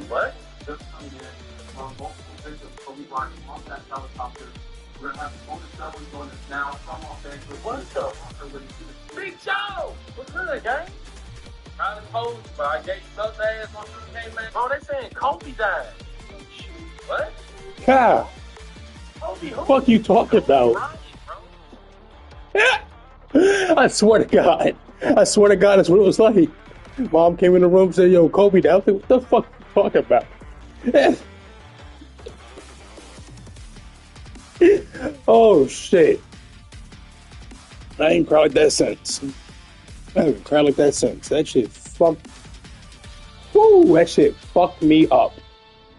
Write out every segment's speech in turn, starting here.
What? Just coming in on multiple victims. Kobe Bryant off that helicopter. We're gonna have bonus numbers on this now from Los Angeles. What the? Big Joe! What's good, gang? I told you, but I gave you those ass on the game, man. Bro, they saying Kobe died. What? Kyle, Kobe, who? fuck you talking about? Bryant, I swear to God. That's what it was like. Mom came in the room and said, yo, Kobe died. I was like, what the fuck you talking about? Oh, shit. I ain't cried like that since. I haven't cried like that since. That shit fucked. Woo, that shit fucked me up.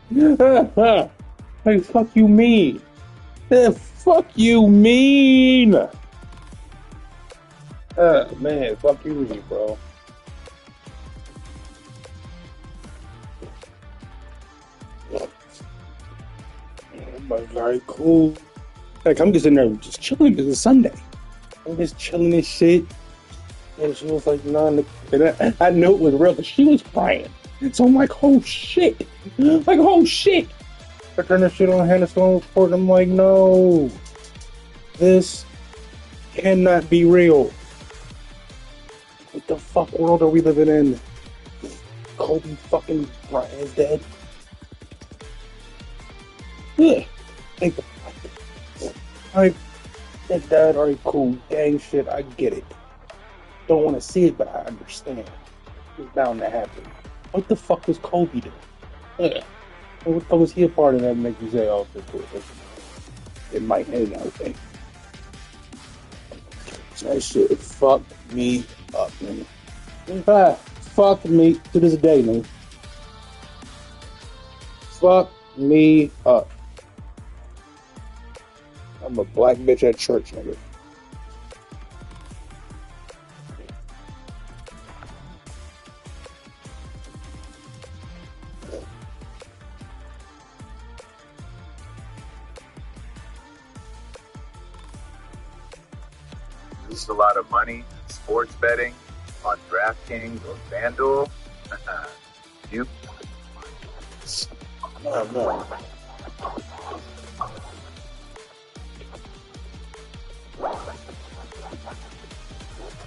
Like, fuck you mean? Fuck you mean? Man, fuck you mean, bro. But very cool. Like, I'm just in there just chilling because it's Sunday. I'm just chilling and shit. And she was like, nah, and I knew it was real because she was crying. So I'm like, oh shit. Like, oh shit. I turned the shit on Hannah Stone report and I'm like, no. This cannot be real. What the fuck world are we living in? Kobe fucking Bryant is dead. Yeah. Think about it. Alright, that died, alright, cool. Gang shit, I get it. Don't want to see it, but I understand. It's bound to happen. What the fuck was Kobe doing? Yeah. What the fuck was he a part of that make you say, oh, it's cool. It might end out thing. That shit fucked me up, man. Fuck me to this day, man. Fuck me up. I'm a black bitch at church, nigga. Lose a lot of money sports betting on DraftKings or FanDuel. You. No.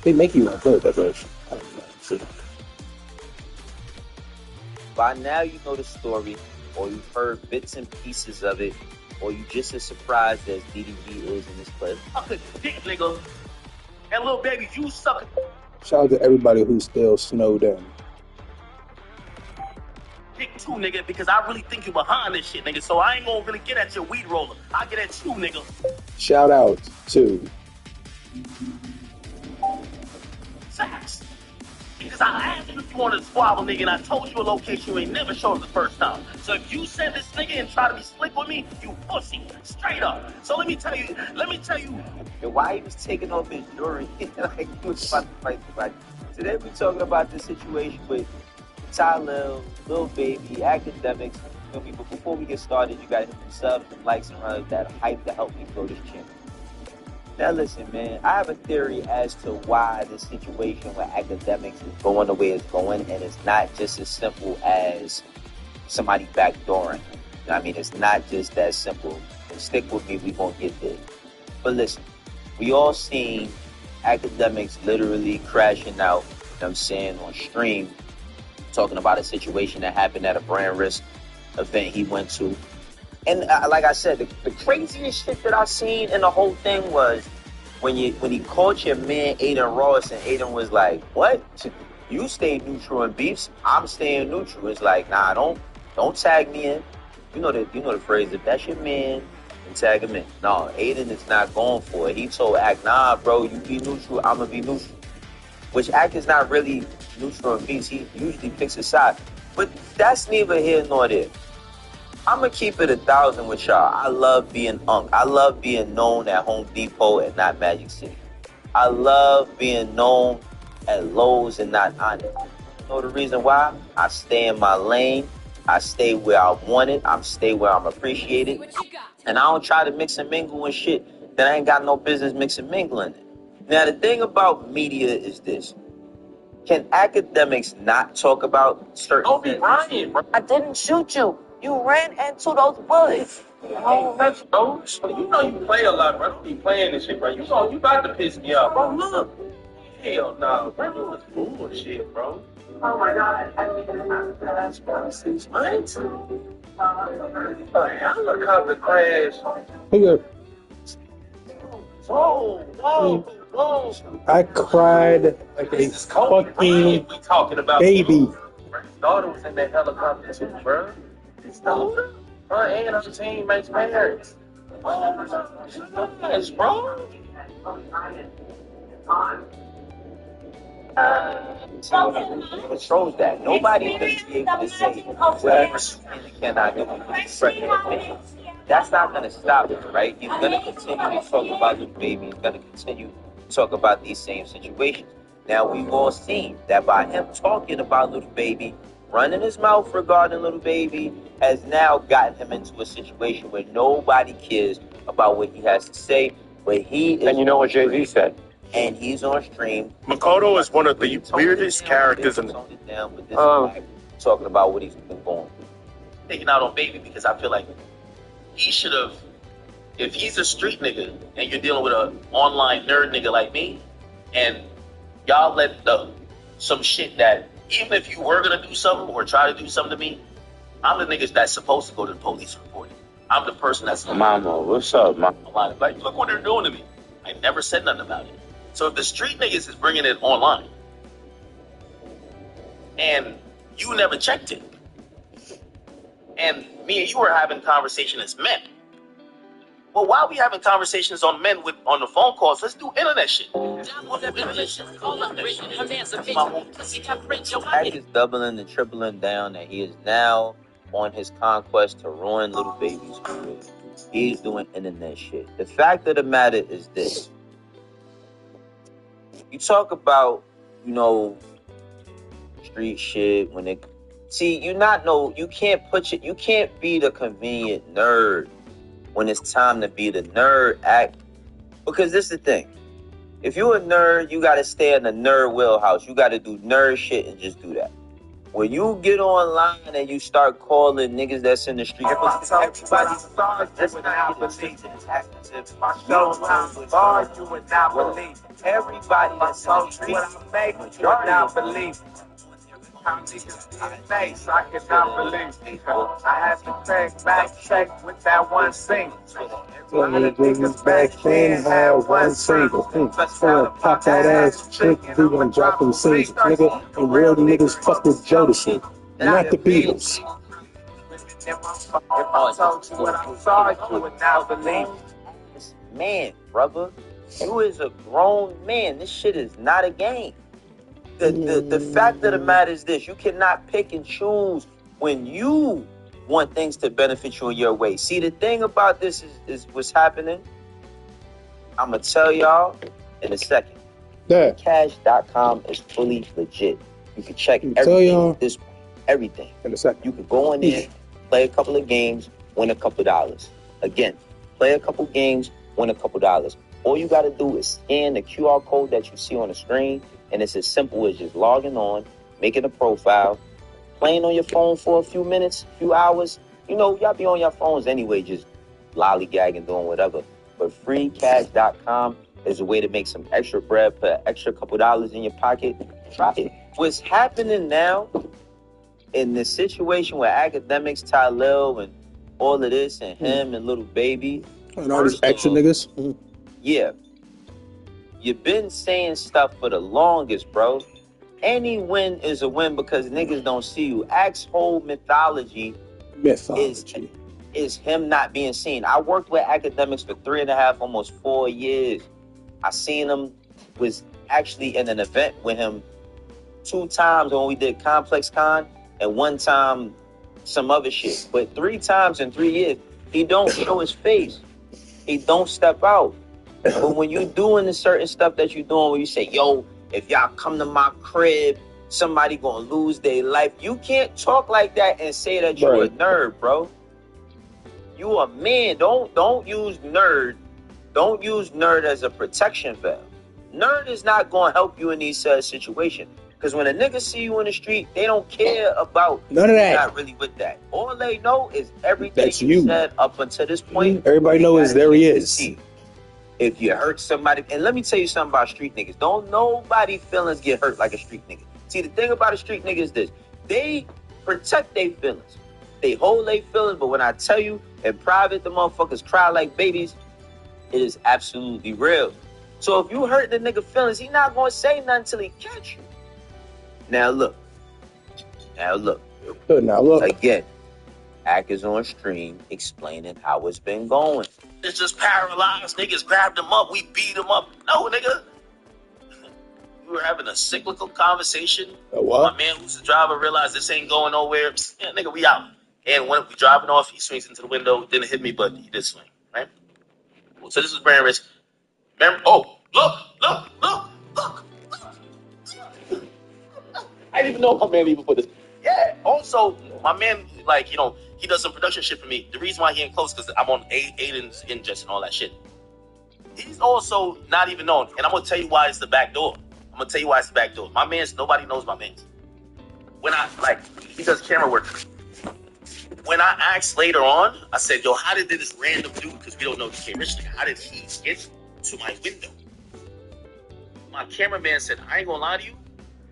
They make you want to that version. By now you know the story, or you've heard bits and pieces of it, or you just as surprised as DDB is in this clip. Suck a dick, nigga. And little baby, you suck. Shout out to everybody who's still snowed in. Dick too, nigga, because I really think you behind this shit, nigga. So I ain't gonna really get at your weed roller. I get at you, nigga. Shout out to Facts. Because I asked you if you wanted to squabble, nigga, and I told you a location you ain't never showed us the first time. So if you send this nigga and try to be slick with me, you pussy. Straight up. So let me tell you. And why he was taking off his jewelry like he was about to fight somebody. Today we talking about the situation with Tyler, Lil Baby, academics. But before we get started, you gotta hit some subs, some likes, and runs that hype to help me grow this channel. Now listen, man, I have a theory as to why this situation with academics is going the way it's going, and it's not just as simple as somebody backdooring. You know what I mean? It's not just that simple. And stick with me, we gonna get there. But listen, we all seen academics literally crashing out, you know what I'm saying, on stream, talking about a situation that happened at a brand risk event he went to. And like I said, the craziest shit that I seen in the whole thing was when he called your man Aiden Ross, and Aiden was like, "What? You stay neutral in beefs? I'm staying neutral." It's like, nah, don't tag me in. You know the phrase, if that's your man, then tag him in. No, Aiden is not going for it. He told Act, nah, bro, you be neutral, I'ma be neutral. Which Act is not really neutral in beefs. He usually picks a side. But that's neither here nor there. I'm gonna keep it 1,000 with y'all. I love being I love being known at Home Depot and not Magic City. I love being known at Lowe's and not Onyx. You know the reason why? I stay in my lane. I stay where I want it. I stay where I'm appreciated. And I don't try to mix and mingle and shit that I ain't got no business mixing and mingling in. Now, the thing about media is this. Can academics not talk about certain Don't be Ryan, bro. I didn't shoot you. You ran into those bullets. Oh, that's those. You know you play a lot, bro. Don't be playing this shit, bro. You know you about to piss me off, bro. Look. Hell no, bro. You was bullshit, bro. Oh my god. That's about 6 months. A helicopter crash. Nigga, Whoa, whoa, whoa. I cried like a This is Kobe fucking Bryant we talking about. baby. His daughter was in that helicopter too, bro. His daughter? Her and her teammates' parents. Yes, bro. Controls that. Nobody can be able to say whatever cannot do. That's not going to stop it, right? He's going to continue to talk about the baby. He's going to continue to talk about these same situations. Now, we've all seen that by him talking about little baby, running his mouth regarding little baby, has now gotten him into a situation where nobody cares about what he has to say. But he is, And you know what Jay-Z said? And he's on stream. Makoto is one of the weirdest characters in the... Talking about what he's been going through. Taking out on baby because I feel like he should have, if he's a street nigga and you're dealing with an online nerd nigga like me, and y'all let some shit that, even if you were gonna do something or try to do something to me, I'm the nigga that's supposed to go to the police and report it. I'm the person that's Mama, what's up, mama? like, look what they're doing to me. I never said nothing about it. So if the street niggas is bringing it online and you never checked it, and me and you are having conversation as men, well, why are we having conversations on men on the phone calls? Let's do internet shit. Act is doubling and tripling down that he is now on his conquest to ruin little baby's career. He's doing internet shit. The fact of the matter is this. You talk about, street shit when it... See, you can't be the convenient nerd when it's time to be the nerd act. Because this is the thing. If you're a nerd, you got to stay in the nerd wheelhouse. You got to do nerd shit and just do that. When you get online and you start calling niggas that's in the street, everybody that's on the street, I cannot believe I had to crack back check with that one sing. Niggas back then had one single. Pop that ass chick, we gonna drop them singles. Nigga, and real niggas fuck with Jodeci, not the Beatles. If I told you what I saw, you would now believe. Man, brother, you is a grown man. This shit is not a game. The fact of the matter is this: you cannot pick and choose when you want things to benefit you in your way. See, the thing about this is what's happening. I'm gonna tell y'all in a second. Yeah. Cash.com is fully legit. You can check everything. Everything. In a second. You can go in there, play a couple of games, win a couple dollars. Again, play a couple games, win a couple dollars. All you got to do is scan the QR code that you see on the screen, and it's as simple as just logging on, making a profile, playing on your phone for a few minutes, few hours. Y'all be on your phones anyway, just lollygagging, doing whatever. But freecash.com is a way to make some extra bread, put an extra couple dollars in your pocket. Try it. What's happening now in this situation where academics, Tylil, and all of this, and him and little baby, and all these extra niggas. Yeah. You've been saying stuff for the longest, bro. Any win is a win because niggas don't see you. Axe whole mythology. Is him not being seen. I worked with academics for 3.5, almost 4 years. I seen him, was actually in an event with him 2 times when we did Complex Con, and 1 time some other shit. But 3 times in 3 years, he don't show his face. He don't step out. But when you doing the certain stuff that you doing, where you say, yo, if y'all come to my crib, somebody gonna lose their life. You can't talk like that and say that you're a nerd, bro. You a man. Don't use nerd. Don't use nerd as a protection valve. Nerd is not gonna help you in these situations. Because when a nigga see you in the street, they don't care about none of that. Not really with that. All they know is everything you said up until this point. Everybody knows there he is. If you hurt somebody, and let me tell you something about street niggas. Don't nobody feelings get hurt like a street nigga. See, the thing about a street nigga is this. They protect their feelings. They hold their feelings, but when I tell you, in private, the motherfuckers cry like babies, it is absolutely real. So if you hurt the nigga feelings, he not going to say nothing until he catch you. Now look. Again, Ack is on stream explaining how it's been going. It's just paralyzed. Niggas grabbed him up. We beat him up. No, nigga. We were having a cyclical conversation. What? My man who's the driver realized this ain't going nowhere. Yeah, nigga, we out. And when we driving off, he swings into the window. Didn't hit me, but he did swing. Right? So this is Brand Rich. Remember? Oh, look. I didn't even know my man even put this. Yeah. Also, my man, like, you know, he does some production shit for me. The reason why he ain't close because I'm on Aiden's ingest and all that shit. He's also not even known. And I'm going to tell you why it's the back door. My man's, nobody knows my man's. When he does camera work. When I asked later on, I said, yo, how did this random dude, because we don't know the K Rich nigga, how did he get to my window? My cameraman said, I ain't going to lie to you.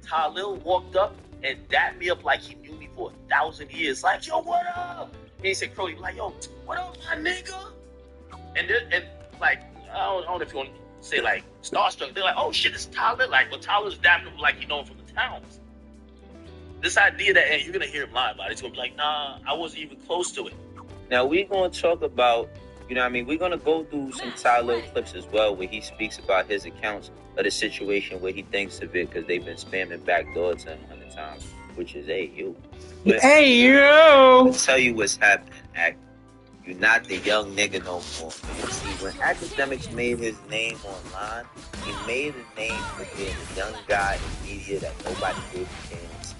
Talil walked up and dapped me up like he knew me for 1,000 years. Like, yo, what up? And he said, Crody, like, yo, what up, my nigga? And like, I don't know if you want to say, like, starstruck. They're like, oh, shit, it's Talil. Like, well, Talil's dapped him like you know him from the towns. This idea that, and you're going to hear him lie about it, it's going to be like, nah, I wasn't even close to it. Now, we're going to talk about, you know what I mean, we're going to go through some Talil clips as well where he speaks about his accounts of the situation where he thinks of it because they've been spamming backdoor to him 100 times, which is, hey, you. But hey, you. I'll tell you what's happening, Ack. You're not the young nigga no more. You see, when Academics made his name online, he made a name for being a young guy in media that nobody gave a chance.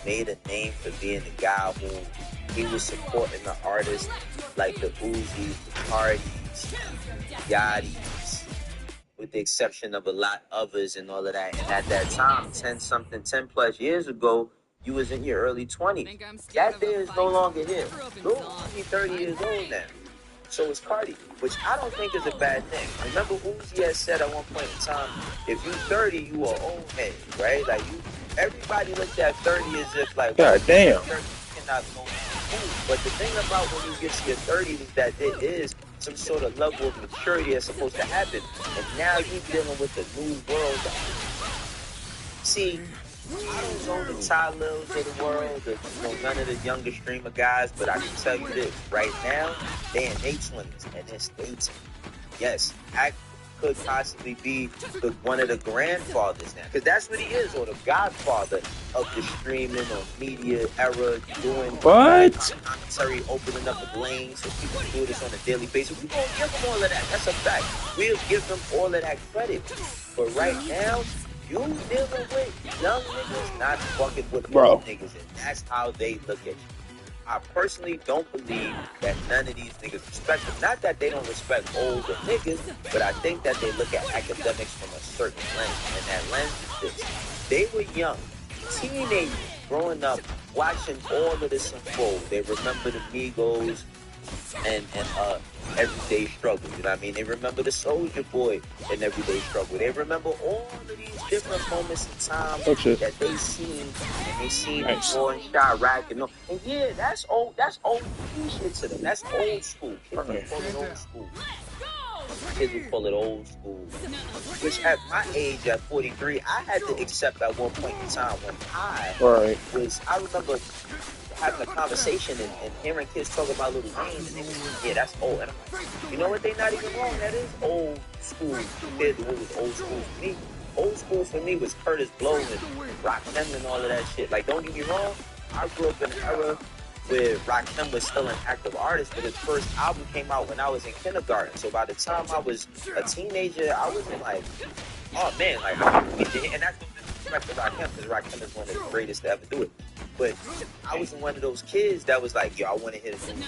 He made a name for being the guy who he was supporting the artists like the Uzis, the Cardis, Yachty's, with the exception of a lot others and all of that. And at that time, 10 plus years ago, you was in your early 20s. That day is no longer here. Lil Uzi 30 years old now. So is Cardi, which I don't think is a bad thing. Remember Uzi had said at one point in time, if you 30, you are old head, right? Like everybody looked at 30 as if like, God damn. 30 cannot go. But the thing about when you get to your 30s is that there is some sort of level of maturity that's supposed to happen. And now you're dealing with the new world. See, I don't know the Talils of the world, none of the younger streamer guys, but I can tell you this, right now, they're in their 20s, and it's 18. Yes, I could possibly be one of the grandfathers now, because that's what he is, or the godfather of the streaming or media era, doing commentary, opening up the lanes so people do this on a daily basis. We're going to give them all of that. That's a fact. We'll give them all of that credit. But right now, you dealing with young niggas not fucking with old niggas, and that's how they look at you. I personally don't believe that none of these niggas respect them. Not that they don't respect older niggas, but I think that they look at Academics from a certain lens, and that lens is this. They were young, teenagers, growing up, watching all of this unfold. They remember the Migos and Everyday Struggle, you know what I mean? They remember the Soulja Boy and Everyday Struggle. They remember all of these different moments in time that they seen, and they seen before in Chirac and all. And yeah, that's old shit to them. That's old school. Kids would call it old school. Kids would call it old school. Which at my age, at 43, I had to accept at one point in time when I remember having a conversation and hearing kids talk about Lil Wayne, and they was, yeah, that's old. And I'm like, you know what? They not even wrong. That is old school compared to what was old school for me. Old school for me was Curtis Blow and Rock Them and all of that shit. Like, don't get me wrong. I grew up in an era where Rakim was still an active artist, but his first album came out when I was in kindergarten. So by the time I was a teenager, I wasn't like, oh man, like, and that's no disrespect to Rakim, because Rakim is one of the greatest to ever do it. But I wasn't one of those kids that was like, yo, I want to hit a new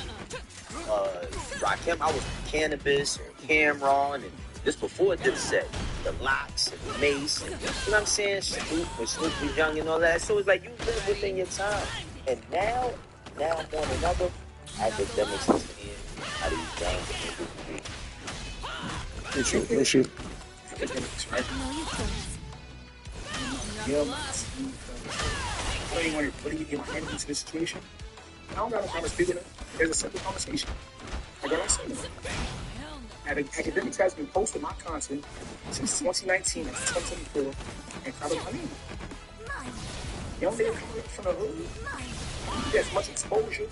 Rakim. I was Cannabis or Cameron, and this before Dipset, the Locks and the Mace, and, you know what I'm saying? Snoop, when Snoop was young and all that. So it's like you live within your time. And now more than ever, academics is seeing how these young niggas do. Issue. Academics, right? Yeah, what do you get my hand into this situation? I don't got a conversation. There's a simple conversation. I got on something. Academics has been posting my content since 2019 and 2024 and covered my name. Young nigga coming up from the hood, you get as much exposure,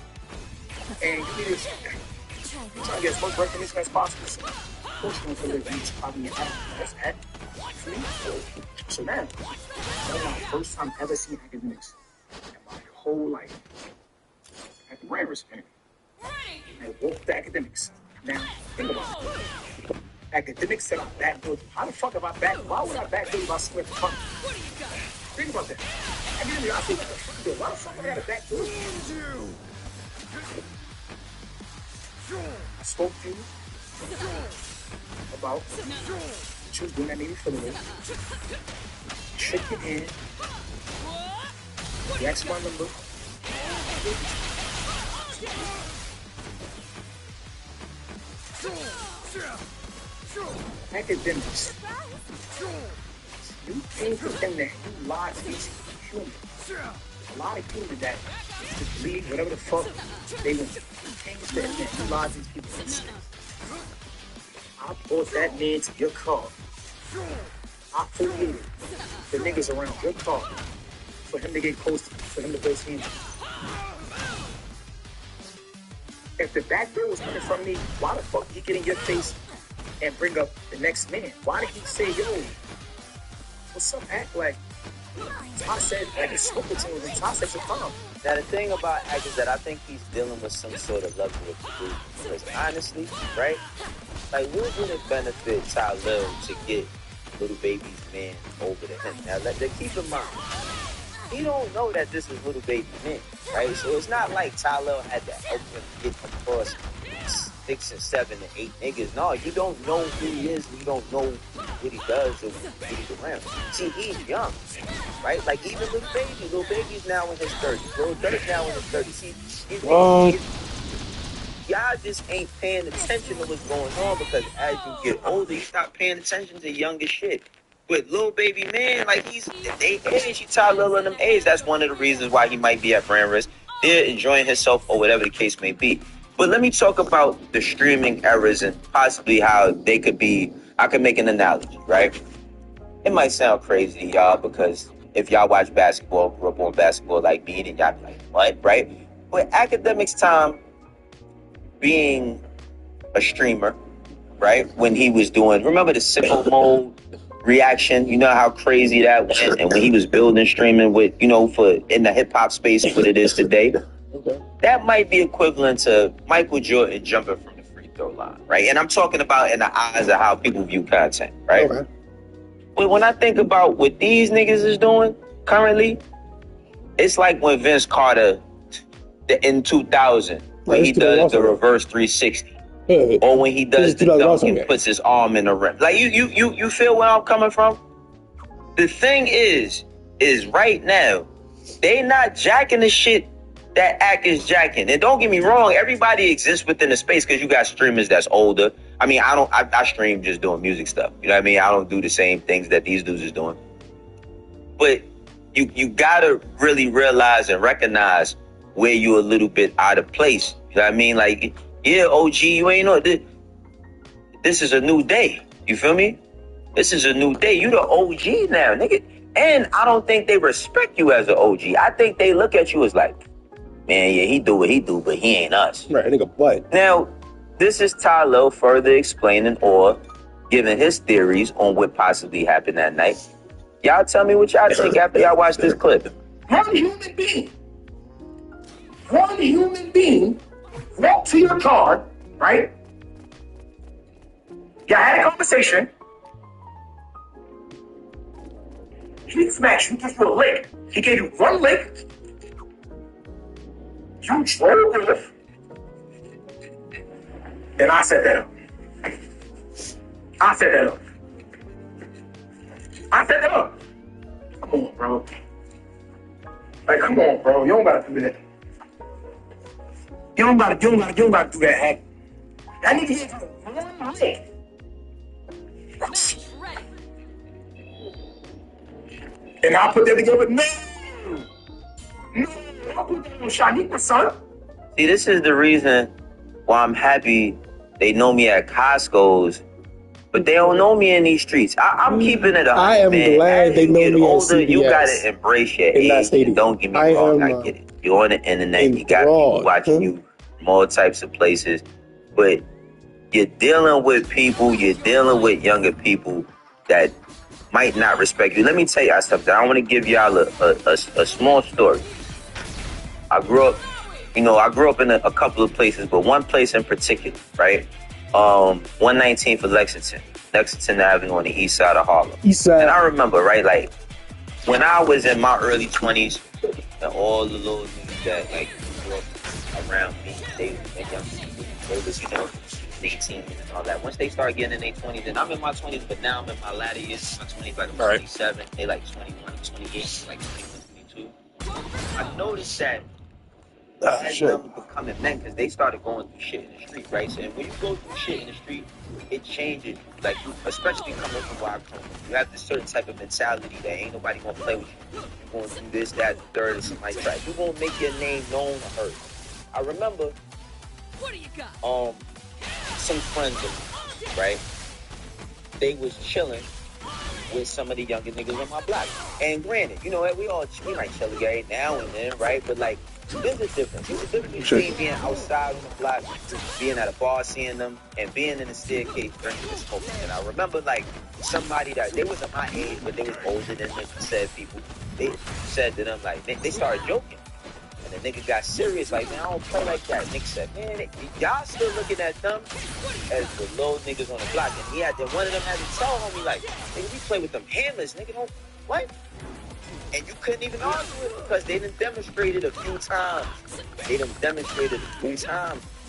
and you need to try to get as much recognition as possible. So, of course, you're going to feel like you probably that's that for me. So now, that's my first time ever seeing academics in my whole life. At the Rivers, man. I walked the academics. Now, think about it. Academics said I'm backdoor. How the fuck am I back? Why would I backdoor if I swear to fuck? Think about that. Academics, I feel like a front door. Why the fuck I got a backdoor? I spoke to you about what you was doing that made me feel away. Shook your hand. You asked my number. Academics. You think for them that you lied to these humans. A lot of humans that just believe whatever the fuck they want. You think for them that you lied to these people. I brought that man to your car. I put you, the niggas around your car, for him to get close to you, for him to go see him. If the back door was coming from me, why the fuck did he get in your face and bring up the next man? Why did he say, yo, what's up, act like? I said, like, it's spoken to him, and Ty said, you're calm. Now, the thing about Act is that I think he's dealing with some sort of level of delusion. Because honestly, right? Like, what would it benefit Ty Lil to get Little Baby's man over to him? Now, keep in mind, he don't know that this is Little Baby's man, right? So it's not like Ty Lil had to help him get across 6 and 7 and 8 niggas. No, you don't know who he is. You don't know what he does or what he's around. See, he's young, right? Like, even Little Baby's now in his 30s. Lil Durk's now in his 30s. See, y'all just ain't paying attention to what's going on, because as you get older, you stop paying attention to younger shit. With Lil Baby, man, like, they age, he Ty Lil in them age. That's one of the reasons why he might be at brand risk. They're enjoying himself or whatever the case may be. But let me talk about the streaming eras and possibly how they could be. I could make an analogy, right? It might sound crazy to y'all, because if y'all watch basketball, grew up on basketball like me, then y'all be like, what, right? But Academics time being a streamer, right? When he was doing, remember the sicko mode reaction? You know how crazy that went? And when he was building streaming with, you know, for in the hip hop space, what it is today. Okay. That might be equivalent to Michael Jordan jumping from the free throw line, right? And I'm talking about in the eyes of how people view content, right? Okay. But when I think about what these niggas is doing currently, it's like when Vince Carter in 2000, when he does the reverse 360. Yeah. Or when he does the dunk and puts his arm in the rim. Like, you feel where I'm coming from? The thing is right now, they not jacking the shit that Act is jacking. And don't get me wrong, everybody exists within the space, because you got streamers that's older. I mean, I stream just doing music stuff. You know what I mean? I don't do the same things that these dudes is doing. But you gotta really realize and recognize where you a little bit out of place. You know what I mean? Like, yeah, OG, you ain't know this is a new day. You feel me? This is a new day. You the OG now, nigga. And I don't think they respect you as an OG. I think they look at you as like, man, yeah, he do what he do, but he ain't us. Right, nigga, what? Now, this is Ty Lil further explaining or giving his theories on what possibly happened that night. Y'all tell me what y'all think after y'all watch this clip. I'm a human being. one human being walk to your car, right? You had a conversation. He smashed you, gives you a lick. He gave you one lick. You drove off. And I set that up. I set that up. Come on, bro. Like, come on, bro. You don't gotta do that. You don't gotta do that, Hank. I need to hit you one lick. And I'll put that together. No, I'll put that on Shaniqua, son. See, this is the reason why I'm happy they know me at Costco's, but they don't know me in these streets. I'm keeping it up. I am glad they know me at older, CVS. you gotta embrace your age. Don't get me wrong, I get it. You're on the internet, you got people watching you from all types of places, but you're dealing with people, you're dealing with younger people that might not respect you. Let me tell y'all something. I want to give y'all a small story. I grew up in a couple of places, but one place in particular, right? 119th of Lexington Avenue on the east side of Harlem. East side. And I remember, right, like when I was in my early 20s, and all the little niggas that like grew up around me, they was, 18 and all that. Once they start getting in their 20s, and I'm in my 20s, but now I'm in my latter years. My 20s, like I'm 27. They like 21, 28, like 21, 22. I noticed that as them becoming men, because they started going through shit in the street, right? So when you go through shit in the street, it changes. Like, especially coming from where I come from, you have this certain type of mentality that ain't nobody gonna play with you. You're gonna do this, that, the third, and somebody try. You're gonna make your name known or heard. I remember, what do you got? Some friends of mine, right? They was chilling with some of the younger niggas on my block. And granted, we might chill every now and then, right? But like, there's a difference. There's a difference between being outside on the block, being at a bar seeing them, and being in the staircase drinking and smoking. And I remember like somebody that they wasn't my age, but they was older than the said people. They said to them like they started joking. And the nigga got serious, like, man, I don't play like that. Nigga said, man, y'all still looking at them as the little niggas on the block. And one of them had to tell homie, like, nigga, we play with them handlers, nigga, don't, what? And you couldn't even argue it because they done demonstrated a few times.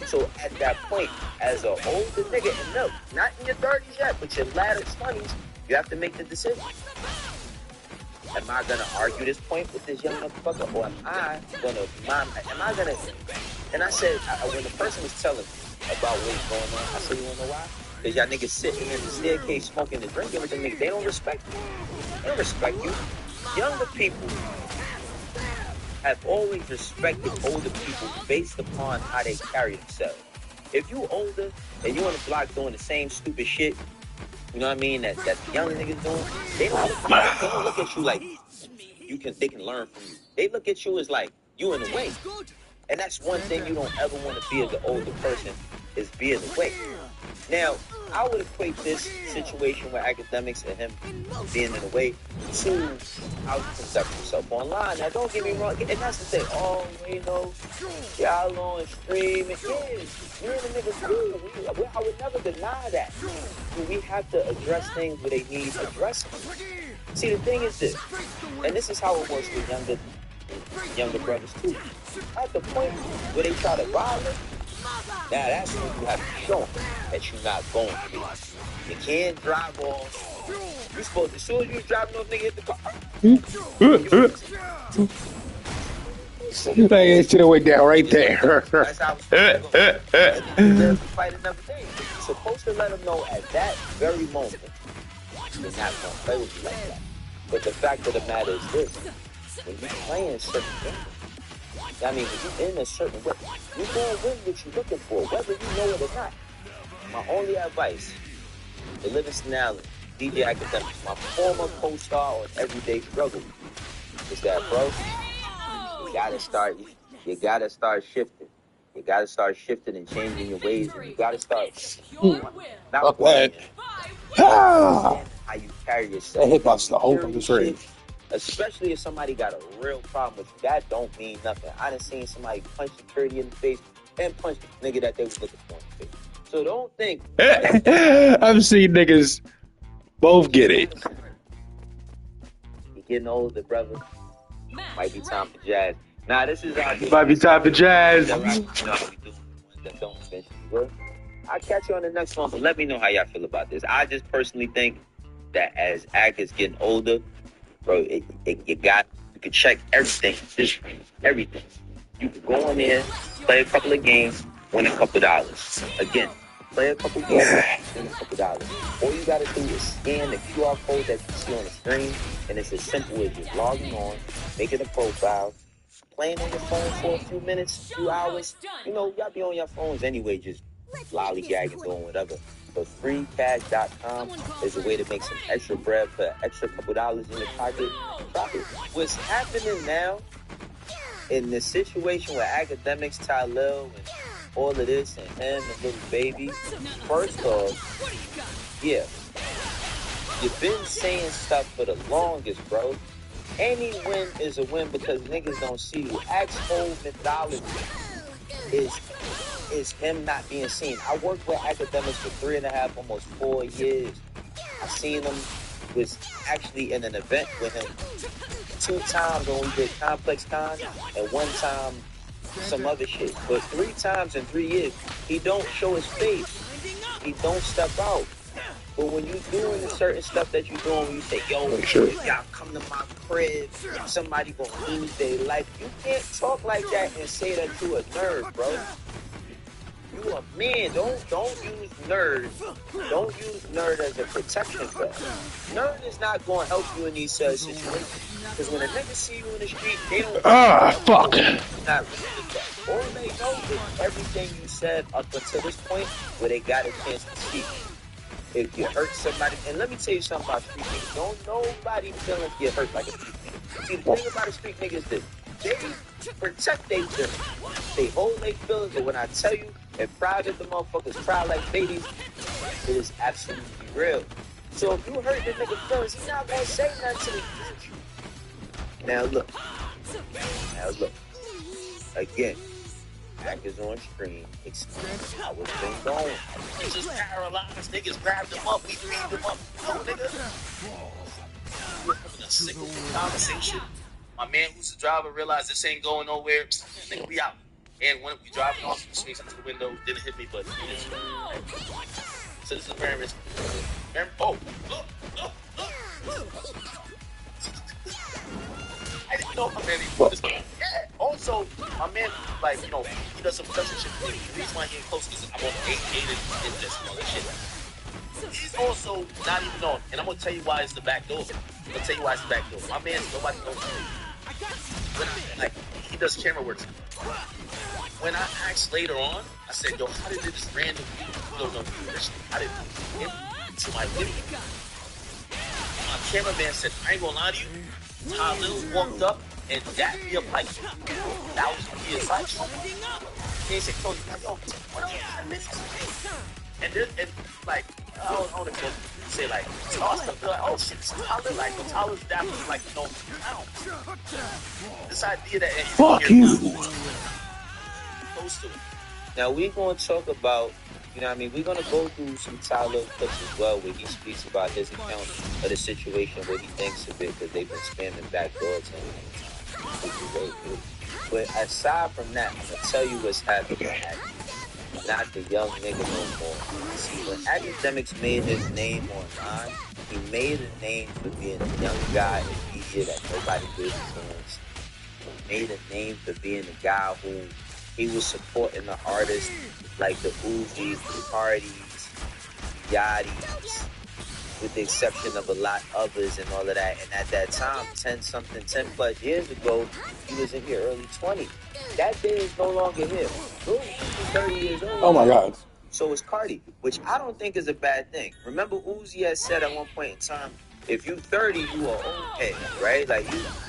So at that point, as an older nigga, and no, not in your 30s yet, but your latter 20s, you have to make the decision. Am I gonna argue this point with this young motherfucker, or am I gonna? And I said, when the person was telling me about what's going on, I said, you wanna know why? Because y'all niggas sitting in the staircase smoking and drinking with them niggas, they don't respect you. They don't respect you. Younger people have always respected older people based upon how they carry themselves. If you older and you on the block doing the same stupid shit, you know what I mean, that the young niggas doing, they don't look at you like they can learn from you. They look at you as like you in the way. And that's one thing you don't ever want to be as an older person, is be in the way. Now, I would equate this situation with academics and him being in the way to how he conduct himself online. Now, don't get me wrong, and that's the thing. Oh, y'all on stream, it is. We're the niggas too. I would never deny that. But we have to address things where they need addressing. See, the thing is this, and this is how it works with younger brothers too. At the point where they try to violate, now that's when you have to show them that you're not going to. You can't drive off. You're supposed to, as soon as you're driving off, nigga, hit the car. That shit went down right there. That's how it's supposed to fight another day. You're supposed to let them know at that very moment you're not going to play with you like that. But the fact of the matter is this. When you're playing certain games, I mean, when you're in a certain way, you're going to win what you're looking for, whether you know it or not. My only advice to Livingston Allen, DJ Academics, my former co-star on Everyday Struggle, is that, bro, you gotta start shifting. You gotta start shifting and changing your ways, and you gotta start not playing. How you carry yourself. That hip hop's the whole of this ring. Especially if somebody got a real problem with you. That don't mean nothing. I done seen somebody punch the 30 in the face and punch the nigga that they was looking for in the face. So don't think... I've seen niggas both get it. You getting older, brother. Might be time for jazz. Nah, this is our... Might be time for jazz. That don't eventually work. I'll catch you on the next one, but let me know how y'all feel about this. I just personally think that as actors getting older, bro, you can check everything, just everything. You can go in there, play a couple of games, win a couple dollars. Again, play a couple games, win a couple dollars. All you gotta do is scan the QR code that you see on the screen, and it's as simple as just logging on, making a profile, playing on your phone for a few minutes, few hours. You know, y'all be on your phones anyway, just lollygagging, doing whatever. But freecash.com is a way to make some extra bread, put an extra couple dollars in your pocket. Drop it. What's happening now in the situation with academics, Tylil, and all of this, and him and little baby, first off, yeah, you've been saying stuff for the longest, bro. Any win is a win because niggas don't see you. Axe whole mythology is him not being seen. I worked with academics for 3.5, almost 4 years. I seen him, was actually in an event with him 2 times when we did Complex Con, and 1 time some other shit. But 3 times in 3 years, he don't show his face. He don't step out. But when you doing the certain stuff that you doing, when you say, yo, if y'all come to my crib, somebody gonna lose their life. You can't talk like that and say that you a nerd, bro. You a man. Don't use nerd. Don't use nerd as a protection factor. Nerd is not going to help you in these situations. Because when a nigga see you in the street, they don't... fuck. Not really. All they know is everything you said up until this point where they got a chance to speak. If you hurt somebody... And let me tell you something about street niggas. Don't nobody feelings get hurt like a street nigga. See, the thing about a street nigga is this. They protect their feelings. They hold their feelings, but when I tell you, in private, the motherfuckers cry like babies, it is absolutely real. So if you hurt the nigga feelings, he's not gonna say nothing to you. Now look. Again, actors on screen explain how it's been going. Niggas just paralyzed. Niggas grabbed them up. We beat them up. No, nigga. We're having a single conversation. My man who's the driver realized this ain't going nowhere. Nigga, we out. And when we driving off the streets into the window, didn't hit me, but so this is very risky. Oh, look. I didn't know my man even yeah. Also, my man, like, you know, he does some production shit. The reason why he ain't close is I'm on 8 in this and all that shit. He's also not even on, and I'm gonna tell you why it's the back door. My man's nobody knows me. Like, he does camera work. When I asked later on, I said, yo, how did this random dude know how did it to my video? My cameraman said, I ain't gonna lie to you. Tylil walked up and dapped me up like 1,000 years like. He said, yo, what else I missed? And like, I don't know, say like, oh shit, it's Tylil. Like, the Tylil's dapped me like, no, this idea that fuck you. Now we're going to talk about, you know what I mean, we're going to go through some Tylil clips as well where he speaks about his account of the situation where he thinks of it because they've been spamming backdoors and but aside from that, I'm going to tell you what's happening. Not the young nigga no more. See, when academics made his name online, he made a name for being a young guy in media that nobody really knows. He made a name for being a guy who he was supporting the artists like the Uzis, the Hardys, Yachty's, with the exception of a lot others and all of that. And at that time, 10 plus years ago, he was in here early 20s. That day is no longer here. Lil Uzi's 30 years old. Oh my God. So is Cardi, which I don't think is a bad thing. Remember, Uzi had said at one point in time, if you 30, you are okay, right? Like,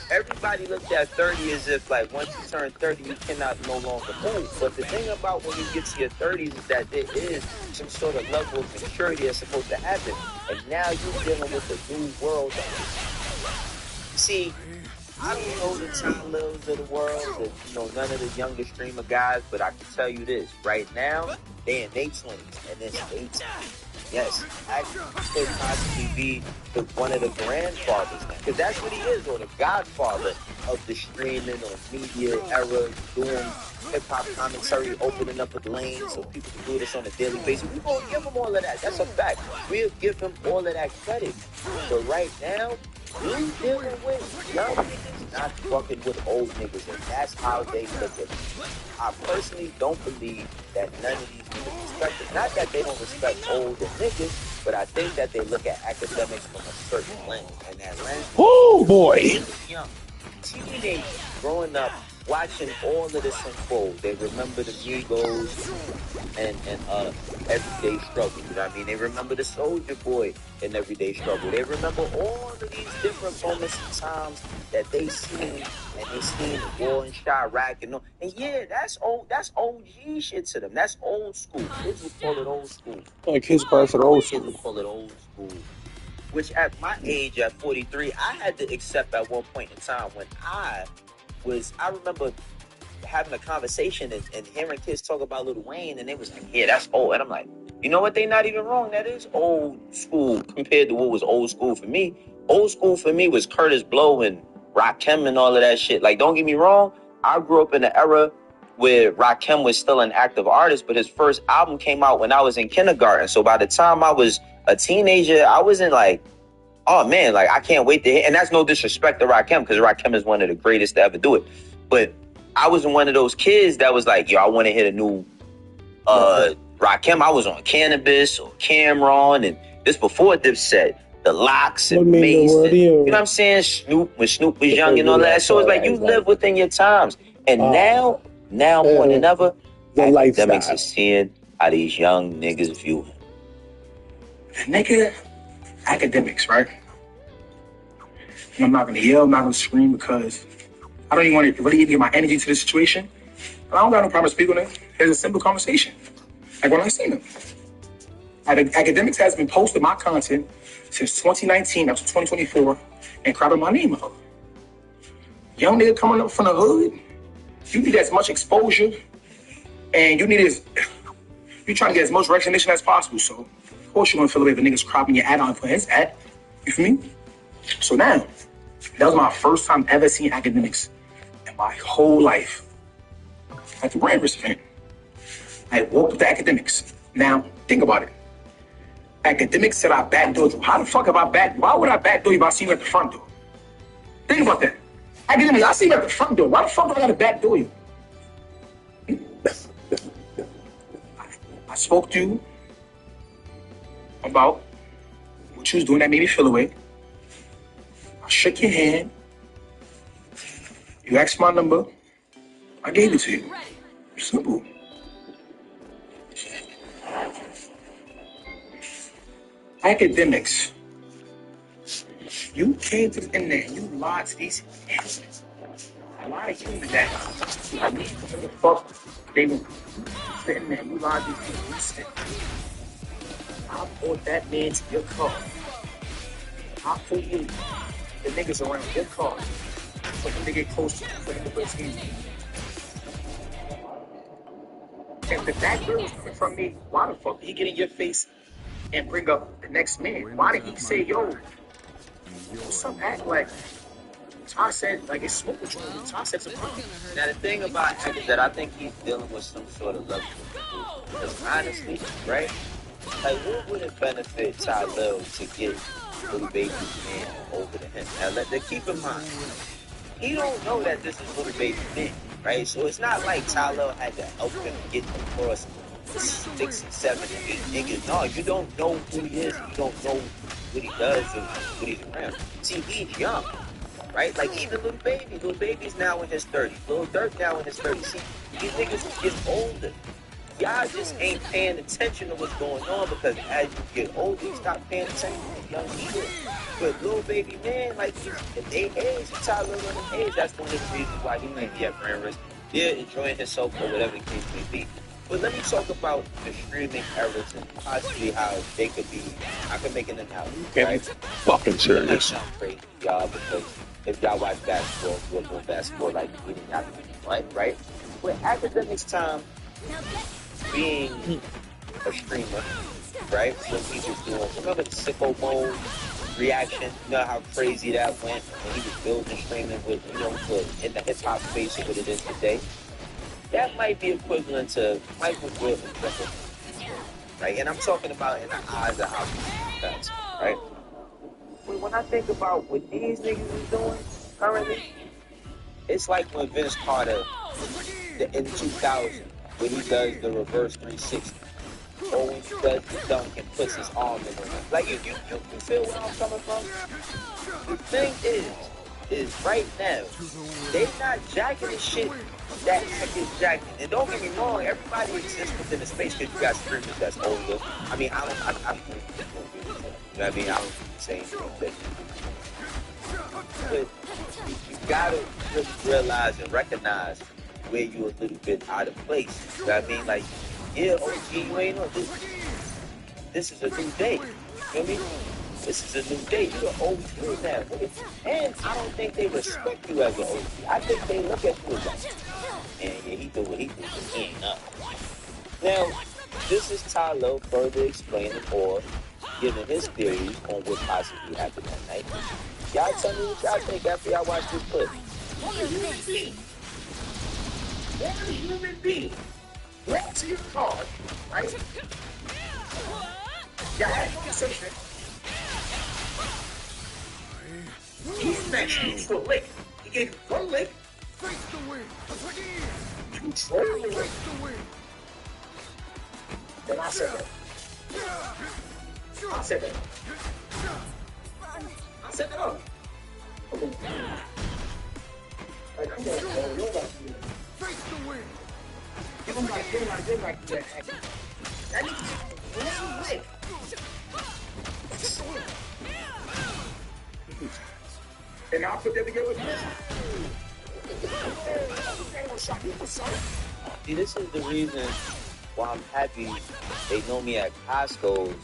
everybody looked at 30 as if, like, once you turn 30, you cannot no longer move. But the thing about when you get to your 30s is that there is some sort of level of maturity that's supposed to happen. And now you're dealing with a new world. See, I don't know the Ty Lils of the world, and, none of the younger streamer guys, but I can tell you this. Right now, they in their 20s, and it's 18. Yes, actually, could possibly be one of the grandfathers, because that's what he is, or the godfather of the streaming or media era, doing hip-hop commentary, opening up a lane so people can do this on a daily basis. We're going to give him all of that. That's a fact. We'll give him all of that credit. But right now, we dealing with young niggas not fucking with old niggas, and that's how they look at it. I personally don't believe that none of these niggas respect it. Not that they don't respect older niggas, but I think that they look at academics from a certain lens, and that lens. Oh boy! Young teenagers growing up, watching all of this unfold. They remember the Migos and Everyday Struggle. You know what I mean? They remember the Soulja Boy and Everyday Struggle. They remember all of these different moments and times that they seen, and they seen the War and Chirac and all. And yeah, that's old. That's OG shit to them. That's old school. Kids would call it old school. Like his parts are old Kids would call it old school. Which at my age, at 43, I had to accept at one point in time when I remember having a conversation and hearing kids talk about Lil Wayne, and they was like, yeah, that's old. And I'm like, you know what? They not even wrong. That is old school compared to what was old school for me. Old school for me was Curtis Blow and Rakim and all of that shit. Like, don't get me wrong. I grew up in an era where Rakim was still an active artist, but his first album came out when I was in kindergarten. So by the time I was a teenager, I wasn't like, oh man, like I can't wait to hit. And that's no disrespect to Rakim, because Rakim is one of the greatest to ever do it. But I wasn't one of those kids that was like, yo, I want to hit a new Rakim. I was on Cannabis or Cameron, and this before Dipset, the Locks and Mace. You know what I'm saying? Snoop, when Snoop was young and all that. So it's like you live within your times. And now more than ever, academics are seeing how these young niggas view him. Nigga, academics, right? And I'm not gonna yell, I'm not gonna scream, because I don't even want to really give my energy to this situation. And I don't got no problem speaking on it. It's a simple conversation. Like when I seen them. Academics has been posting my content since 2019 up to 2024 and crapping my name up. Young nigga coming up from the hood, you need as much exposure, and you're trying to get as much recognition as possible. So of course you're gonna feel away if a nigga's cropping your ad on for his ad. You feel me? So now, that was my first time ever seeing academics in my whole life at the brand risk event. I walked with the academics. Now, think about it. Academics said I backdoored you. How the fuck have why would I backdoor you if I see you at the front door? Think about that. Academics, I see you at the front door. Why the fuck do I gotta backdoor you? I spoke to you about what you was doing that made me feel away. I shook your hand. You asked my number. I gave it to you. Simple. Academics. You came to the internet and you lied to these kids. Why are you doing that? What the fuck? They were sitting there. You lied to these people. You said, I brought that man to your car. I put you, the niggas around your car, for him to get close to you, for him to put his hands on you. If that girl was coming from me, why the fuck did he get in your face and bring up the next man? Why did he say, yo, what's up, act like? Ty said, like, it's smoke with you. Ty said some problem. Now, the thing about Act is that I think he's dealing with some sort of level. Because honestly, right? Like, what would it benefit Ty Lil to get Little Baby's man over to him? Now, let's keep in mind, he don't know that this is Little Baby's man, right? So it's not like Ty Lil had to help him get across 6, 7, 8 niggas. No, you don't know who he is. You don't know what he does or what he's around. See, he's young, right? Like, even Little Baby's now in his 30s. Lil Durk now in his 30s. See, these niggas get older. Y'all just ain't paying attention to what's going on, because as you get older, you stop paying attention to young people. But Lil Baby, man, like, if they age, Ty Lil on the age, that's one of the reasons why he might be at brand risk. Yeah, enjoying himself or whatever the case may be. But let me talk about the streaming errors and possibly how they could be. I can make an analogy, right? Fucking It might serious. sound crazy, y'all, because if y'all watch basketball, you are doing basketball like eating academics, right? With academics time being a streamer, right? When he was doing, remember the sicko mode reaction? You know how crazy that went when he was building streaming with, you know, in the hip hop space of what it is today. That might be equivalent to Michael Jordan, right? And I'm talking about in the eyes of how that's right. But when I think about what these niggas is doing currently, it's like when Vince Carter in 2000, when he does the reverse 360, or when he does the dunk and puts his arm in the ring. Like, you feel where I'm coming from? The thing is right now, they not jacking the shit that Hack is jacking. And don't get me wrong, everybody exists within the space because you got streamers that's older. I mean, you know what I mean? I don't say anything, but you gotta really realize and recognize where you're a little bit out of place. You know what I mean? Like, yeah, OG, you ain't on this. This is a new day. You know what I mean? This is a new day. You're an OG now. And I don't think they respect you as an OG. I think they look at you as like, man, yeah, he do what he do, but he ain't up. Now, this is Tyler further explaining or giving his theories on what possibly happened that night. Y'all tell me what y'all think after y'all watch this clip. What a human being. What a human being. Went to your car, right? Y'all had a conversation. He mentioned you for a lick. He gave you one lick. Control the lick. Then I said that. I said that. I said that up. Okay. Like, I'm going to go. You're about to do that. Give him like that. That nigga one lick. And I'll put that together. See, this is the reason why I'm happy they know me at Costco's,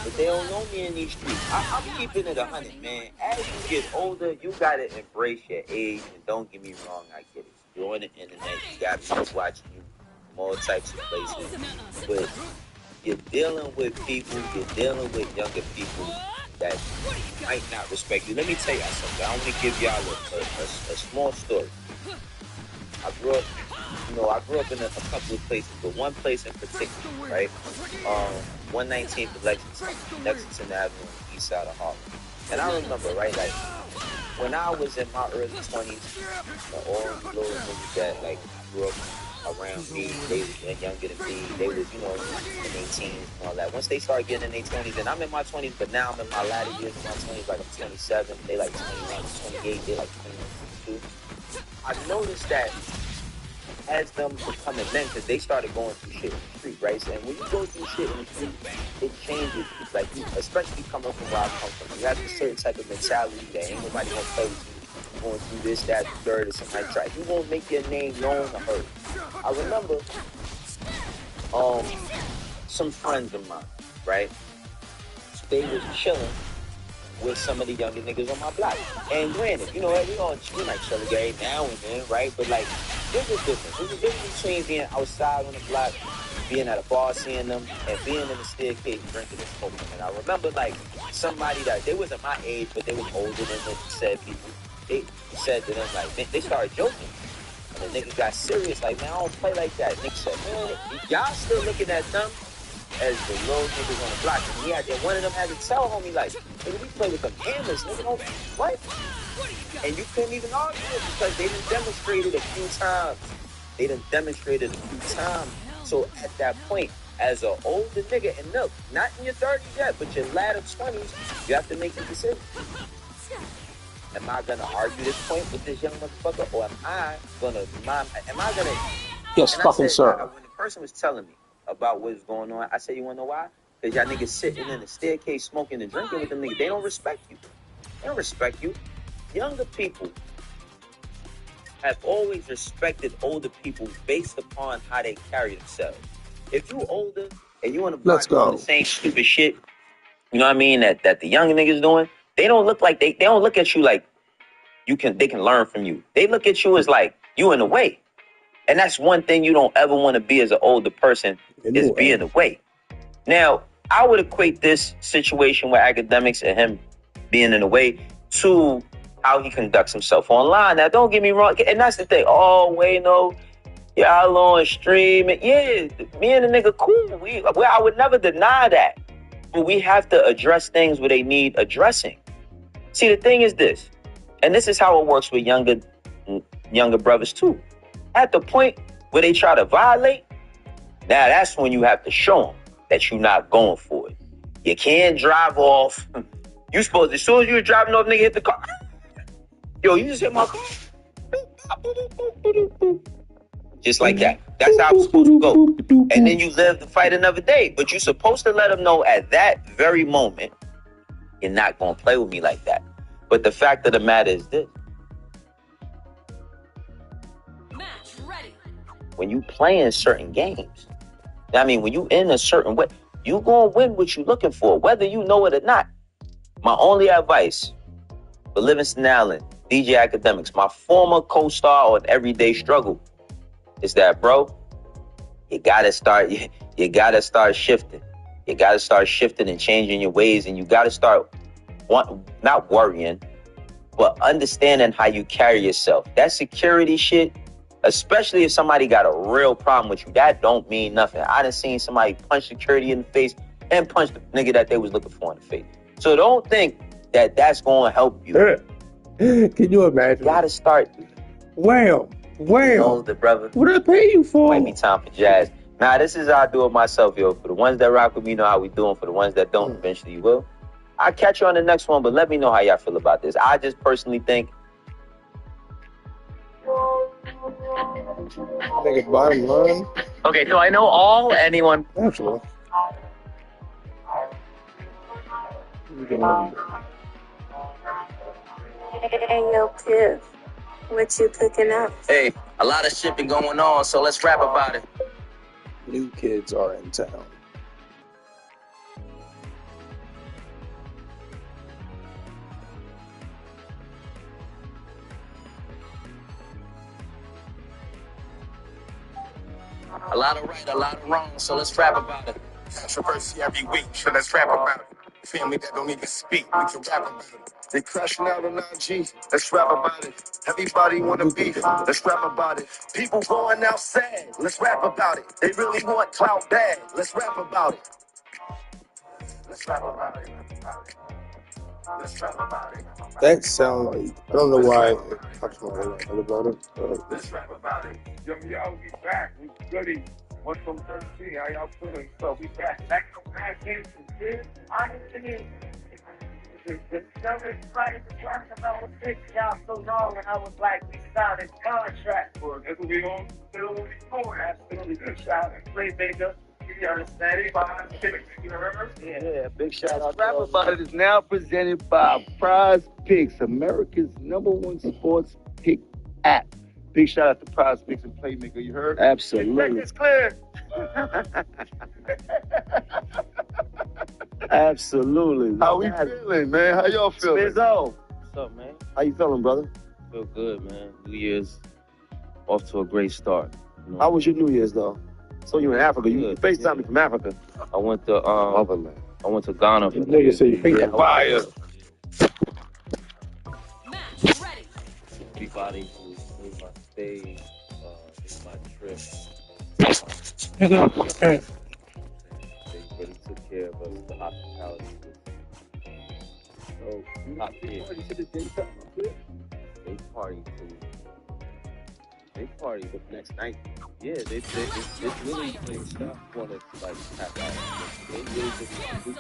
but they don't know me in these streets. I'm keeping it 100, man. As you get older, you gotta embrace your age, and don't get me wrong, I get it. You're on the internet, you got people watching you from all types of places, but you're dealing with people, you're dealing with younger people that might not respect you. Let me tell y'all something. I want to give y'all a small story. I grew up in a couple of places, but one place in particular, right? 119th Lexington Avenue, on the east side of Harlem. And I remember, right, like, when I was in my early 20s, all the little niggas that, like, grew up around me, they were younger than me, they was, you know, in their teens and all that. Once they started getting in their 20s, and I'm in my 20s, but now I'm in my latter years of my 20s, like I'm 27, they like 21, 28, they like 21, 22. I noticed that as them becoming men, because they started going through shit in the street, right? And when you go through shit in the street, it changes. It's like, especially coming from where I come from, you have a certain type of mentality that ain't nobody gonna play with you. Going through this, that, the third, or something like that. You won't make your name known or heard. I remember some friends of mine, right? They was chilling with some of the younger niggas on my block. And granted, you know, we might chill every now and then, right? But like, there's a difference. There's a difference between being outside on the block, being at a bar seeing them, and being in the staircase drinking and smoking. And I remember like somebody that they wasn't my age, but they was older than them, said people. They said to them, like, they started joking. And the nigga got serious, like, man, I don't play like that. Nigga said, man, y'all still looking at them as the little niggas on the block. And one of them had to tell homie, like, nigga, we play with them hammers, nigga, don't, what? And you couldn't even argue it because they done demonstrated a few times. So at that point, as an older nigga, and look, not in your 30s yet, but your latter 20s, you have to make a decision. Am I gonna argue this point with this young motherfucker, or am I gonna? Yes, fucking sir. When the person was telling me about what's going on, I said, you wanna know why? Because y'all niggas sitting in the staircase smoking and drinking with them niggas. They don't respect you. They don't respect you. Younger people have always respected older people based upon how they carry themselves. If you older and you in the block doing the same stupid shit, you know what I mean, that the young niggas doing, they don't look like they don't look at you like they can learn from you. They look at you as like you in the way. And that's one thing you don't ever want to be as an older person, is be in the way. Now, I would equate this situation with academics and him being in the way to how he conducts himself online. Now, don't get me wrong, and that's the thing. Oh, wait, no, y'all on stream. Yeah, me and the nigga cool. I would never deny that. But we have to address things where they need addressing. See, the thing is this, and this is how it works with younger brothers too. At the point where they try to violate, now that's when you have to show them that you're not going for it. You can't drive off. You supposed to, as soon as you're driving off, nigga hit the car. Yo, you just hit my car. Just like that. That's how it's supposed to go. And then you live to fight another day. But you're supposed to let them know at that very moment, you're not going to play with me like that. But the fact of the matter is this. Match ready. When you playing certain games, I mean, when you in a certain way, you gonna win what you looking for, whether you know it or not. My only advice for Livingston Allen, DJ Academics, my former co-star on Everyday Struggle, is that, bro, you gotta start shifting. You gotta start shifting and changing your ways, and you gotta start not worrying, but understanding how you carry yourself. That security shit, especially if somebody got a real problem with you, that don't mean nothing. I done seen somebody punch security in the face and punch the nigga that they was looking for in the face. So don't think that that's going to help you. Can you imagine? You gotta start. Wow. The brother. What did I pay you for? Might be time for jazz. Nah, this is how I do it myself, yo. For the ones that rock with me, know how we doing. For the ones that don't, eventually you will. I'll catch you on the next one, but let me know how y'all feel about this. I just personally think. I think it's bottom line. Okay, so I know anyone. Actually. Hey, yo, Piff, what you cooking up? Hey, a lot of shit been going on, so let's rap about it. New kids are in town. A lot of right, a lot of wrong, so let's rap about it. Controversy every week, so let's rap about it. Family that don't even speak, we can rap about it. They crashing out on 9G, let's rap about it. Everybody wanna beef, let's rap about it. People going out sad, let's rap about it. They really want clout bad, let's rap about it. Let's rap about it. Let's rap about it. That sound like, I don't know why I talked to my head about it. Let's rap about it. Yo, we back. We goody. 1 from 13. How y'all feeling? So we back. Back to back games. I didn't the service price talking about a big job so long, and I was like, we signed a contract for it. That's what we on. Still what we doing. Absolutely. Good shout out. Playmaker. You understand it? You heard? Yeah, big shout out. Rap About It is now presented by Prize Picks, America's #1 sports pick app. Big shout out to Prize Picks and Playmaker, you heard? Absolutely. It's clear. Absolutely. How we feeling, man? How y'all feeling? Spizzo. What's up, man? How you feeling, brother? Feel good, man. New Year's off to a great start. You know? How was your New Year's, though? So you in Africa? You FaceTime me from Africa? I went to I went to Ghana. You niggas say you think that fire. Match ready. Everybody who made my stay, my trip. They really took care of us. The hospitality was so top tier. They party too. They party the next night. Yeah, it's really they stop want to like tap out. They really just it's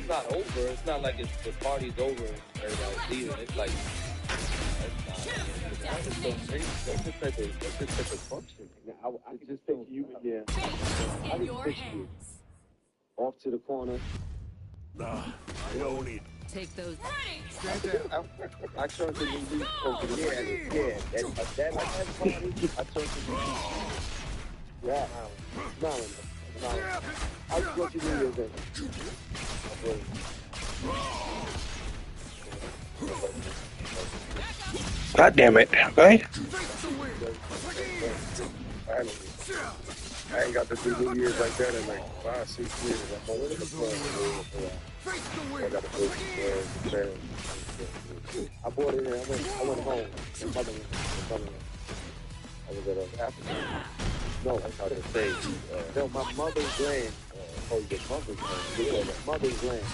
not over. It's not like the party's over and everybody's leaving. It's like that's just type of function. I just think you I just picture you off to the corner. Nah, I don't need Take those. I turned to the youth over there. That party, I turned to the youth. Yeah, no. I just want you to do your thing. God damn it. Okay. I ain't got to do New Year's like that in like 5-6 years. I'm over the club. I got to go to the I bought it in. I went home. My mother. I was at Africa. No, I was to say. No, my mother's land. Oh, your mother's land. Yeah, mother's land.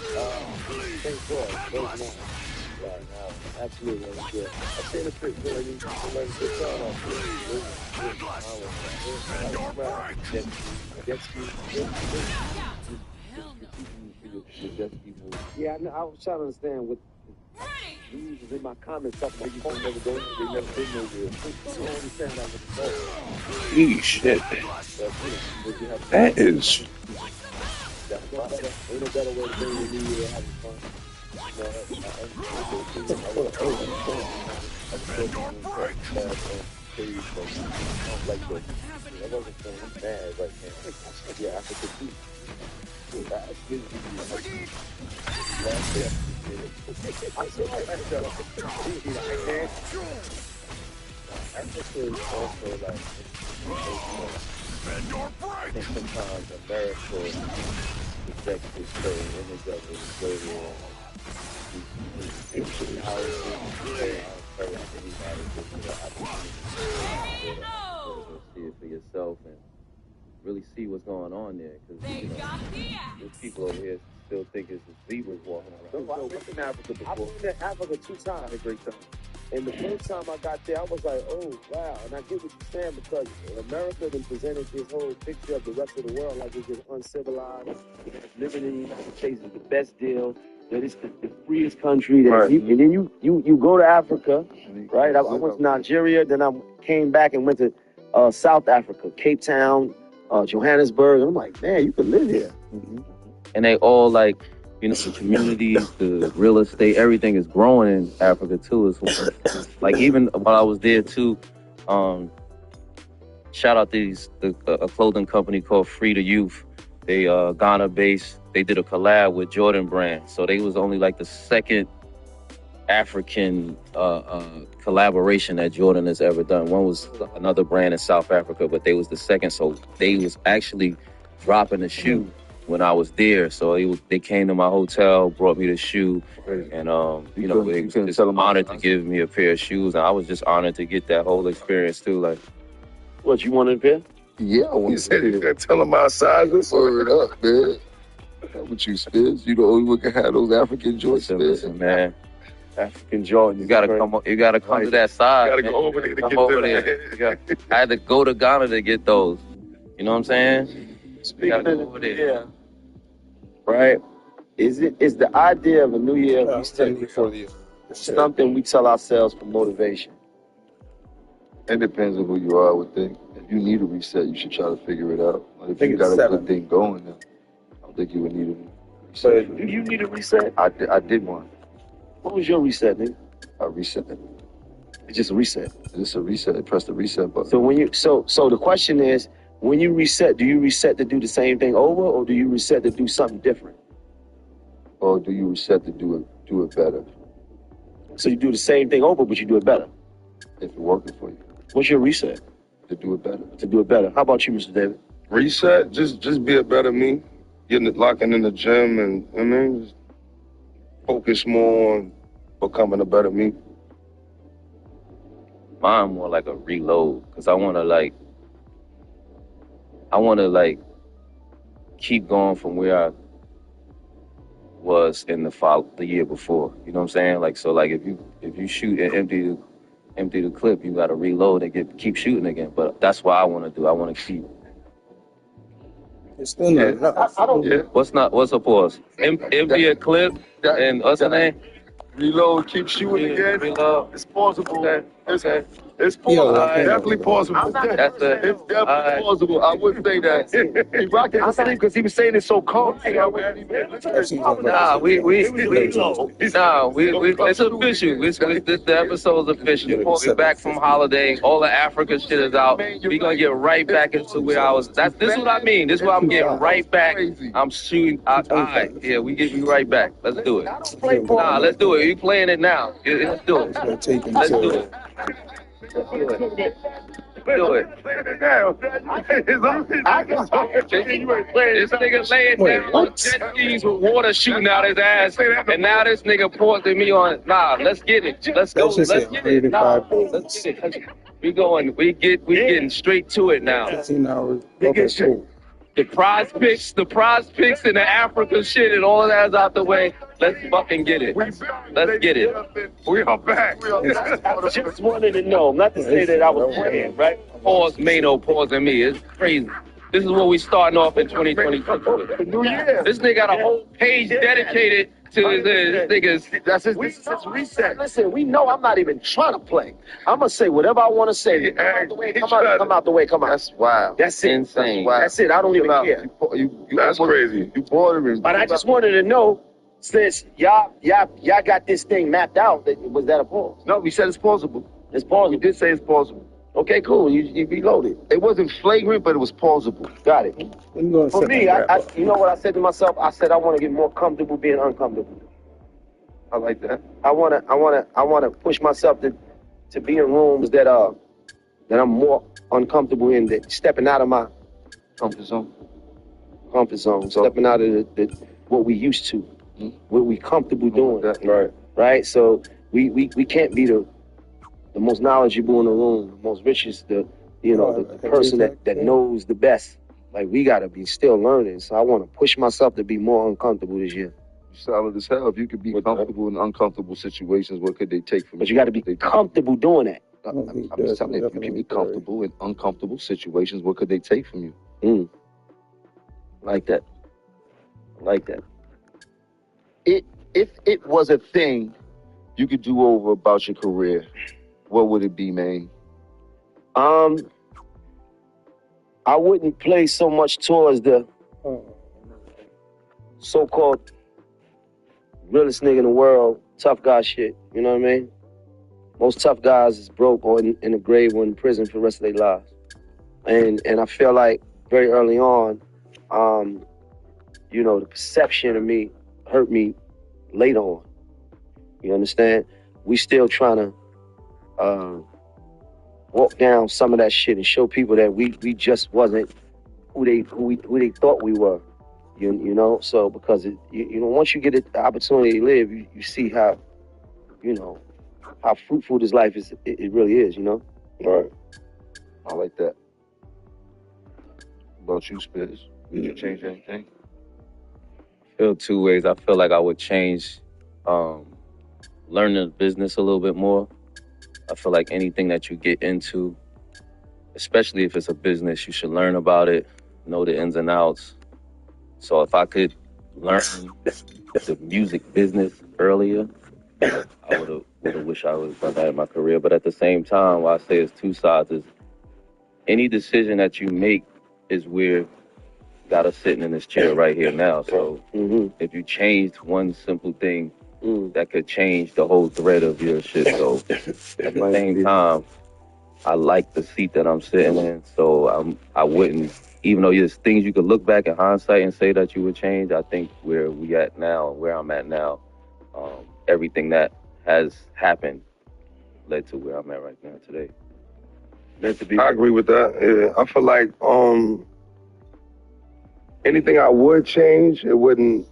Thank God. Those mine. Right, absolutely. Yeah. I seen the picture. You like to sit down off yeah, I was trying to understand what you was in my comments talking about. You never go. They never been nowhere. I don't understand that with the Holy shit. That is. Ain't no better way to bring the New Year having fun. Yeah, I could see. Africa is also like sometimes America projects this certain image of it later on. See it for yourself and really see what's going on there, because there's people over here still think it's the zebras walking around. No, I've been in Africa before. I've been in Africa 2 times. A great time. And the first time I got there, I was like, oh, wow. And I get what you're saying, because America then presented this whole picture of the rest of the world like it's just uncivilized, living in the United States is the best deal, that it's the freest country. That right. And then you go to Africa, right? I went to Nigeria, then I came back and went to South Africa, Cape Town, Johannesburg. And I'm like, man, you could live here. Mm-hmm. And they all like, you know, the communities, the real estate, everything is growing in Africa too. It's like, even while I was there too, shout out to a clothing company called Free the Youth. They Ghana based. They did a collab with Jordan brand. So they was only like the second African collaboration that Jordan has ever done. One was another brand in South Africa, but they was the second. So they was actually dropping the shoe when I was there. So they came to my hotel, brought me the shoe, and you know, they was just honored to give me a pair of shoes, and I was just honored to get that whole experience too. Like, what, you wanted a pair? Yeah, I want to say you gotta tell them our sizes. Word up, man. What you Spiz? You the only one can have those African joints, listen, man. African Jordan. You gotta come. You gotta come to that side. You gotta go over there to get them. I had to go to Ghana to get those. You know what I'm saying? Speaking of over there. Yeah. Right? Is the idea of a New Year something we tell ourselves for motivation? It depends on who you are, I would think. If you need a reset, you should try to figure it out. If you got a good thing going, then I don't think you would need a reset. So do you need a reset? I did one. What was your reset, nigga? I reset. It's just a reset. It's just a reset. Press the reset button. So when you so the question is, when you reset, do you reset to do the same thing over, or do you reset to do something different? Or do you reset to do it better? So you do the same thing over, but you do it better. If it's working for you. What's your reset? To do it better. To do it better. How about you, Mr. David? Reset, just be a better me. Locking in the gym and just focus more on becoming a better me. Mine more like a reload, because I want to keep going from where I was in the year before. You know what I'm saying? Like, so like if you shoot and empty the clip, you got to reload and keep shooting again. But that's what I want to do. I want to keep. It's still not. I don't. Yeah. What's a pause? Empty a clip and what's the name? Reload, keep shooting again. Reload. It's possible. Okay. It's plausible. Definitely plausible. That's the. It's definitely plausible. I would say that. He rocked it asleep because he was saying it so calm. Nah, we it's official. The episode's official. We're back from holiday. All the Africa shit is out. We gonna get right back into where I was. This is what I mean. This is where I'm getting right back. I'm shooting. All right, yeah, we get you right back. Let's do it. Nah, let's do it. You playing it now. Let's do it. Let's do it. Do it. This nigga laying down on jet skis with water shooting out his ass, and now this nigga pointing me on. Nah, let's get it. Let's go. Let's get it. Nah, let's get it. We getting straight to it now. 15 hours. Okay, cool. The prize picks and the Africa shit and all of that's out the way. Let's fucking get it. Let's get it. We are back. I just wanted to know, not to say that I was playing, right? Pause, Mano, pause and me. It's crazy. This is what we starting off in 2022 with. This nigga got a whole page dedicated to this nigga's. This is his reset. Listen, we know I'm not even trying to play. I'm going to say whatever I want to say. Come out the way, come out the way, come out. That's wild. That's it. Insane. That's it. I don't even care. That's crazy. You bordering. But I just wanted to know, since y'all got this thing mapped out, was that a pause? No, we said it's plausible. It's plausible. We did say it's plausible. Okay, cool. You reloaded. It wasn't flagrant, but it was plausible. Got it. For me, you know what I said to myself? I said I want to get more comfortable being uncomfortable. I like that. I wanna push myself to be in rooms that I'm more uncomfortable in, that stepping out of my comfort zone. Stepping out of what we used to, what we comfortable doing. Right. So we can't be the most knowledgeable in the room, the most richest, the person that knows the best. Like, we gotta be still learning. So I want to push myself to be more uncomfortable this year. Solid as hell. If you could be comfortable in uncomfortable situations, what could they take from you? But you got to be comfortable doing that. I'm just telling you, if you can be comfortable in uncomfortable situations, what could they take from you? Like that. If it was a thing you could do over about your career, what would it be, man? I wouldn't play so much towards the so-called realest nigga in the world, tough guy shit. You know what I mean? Most tough guys is broke or in the grave or in prison for the rest of their lives. And I feel like very early on, the perception of me hurt me later on. You understand? We still trying to walk down some of that shit and show people that we just wasn't who they thought we were. You know, so because once you get the opportunity to live, you see how fruitful this life is. It really is, you know. Right. I like that. About you, Spiz? Would you change anything? I feel two ways. I feel like I would change learning the business a little bit more. I feel like anything that you get into, especially if it's a business, you should learn about it, know the ins and outs. So if I could learn the music business earlier, I would have wished I would have done that in my career. But at the same time, why I say it's two sides is any decision that you make is where you got us sitting in this chair right here now. So if you changed one simple thing, that could change the whole thread of your shit. So at the same time, I like the seat that I'm sitting in. So I wouldn't, even though there's things you could look back in hindsight and say that you would change, I think where we at now, where I'm at now, everything that has happened led to where I'm at right now today. I agree with that. Yeah. I feel like anything I would change, it wouldn't,